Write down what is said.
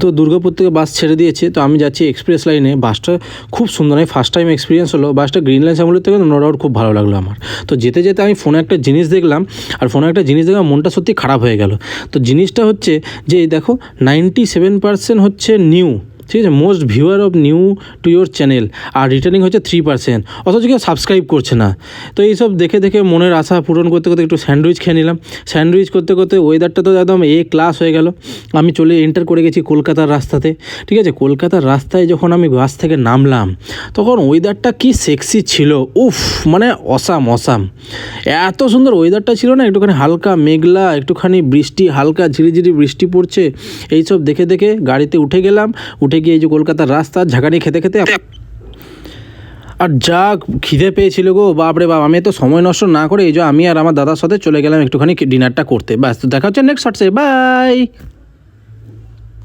তো দুর্গাপুর থেকে বাস ছেড়ে দিয়েছে, তো আমি যাচ্ছি এক্সপ্রেস লাইনে। বাসটা খুব সুন্দর, আমি ফার্স্ট টাইম এক্সপিরিয়েন্স হলো। বাসটা গ্রিন লাইন শ্যামলের থেকে নো ডাউট খুব ভালো লাগলো আমার। তো যেতে যেতে আমি ফোনে একটা জিনিস দেখলাম, আর ফোনে একটা জিনিস দেখলাম মনটা সত্যি খারাপ হয়ে গেল। তো জিনিসটা হচ্ছে যে এই দেখো 97% হচ্ছে নিউ, ঠিক আছে, most viewer of new to your channel, আর রিটার্নিং হচ্ছে 3%, অথচ কেউ সাবস্ক্রাইব করছে না। তো এইসব দেখে দেখে মনের আশা পূরণ করতে করতে একটু স্যান্ডউইচ খেয়ে নিলাম। স্যান্ডউইচ করতে করতে ওয়েদারটা তো একদম ক্লাস হয়ে গেল। আমি এন্টার করে গেছি কলকাতার রাস্তাতে, ঠিক আছে। কলকাতার রাস্তায় যখন আমি বাস থেকে নামলাম তখন ওয়েদারটা কি সেক্সি ছিল, উফ, মানে অসাম। এত সুন্দর ওয়েদারটা ছিল না, একটুখানি হালকা মেঘলা, একটুখানি বৃষ্টি, হালকা ঝিরিঝিরি বৃষ্টি পড়ছে। এইসব দেখে দেখে গাড়িতে উঠে গেলাম। উঠে গিয়ে এই যে কলকাতার রাস্তা ঝাঁকানি খেতে খেতে, আর যা খিদে পেয়েছিল গো, বাপরে বাপ। আমি তো সময় নষ্ট না করে এই যে আমি আর আমার দাদার সাথে চলে গেলাম একটুখানি ডিনারটা করতে। ব্যাস, তো দেখা হচ্ছে নেক্সট শর্টসে, বাই।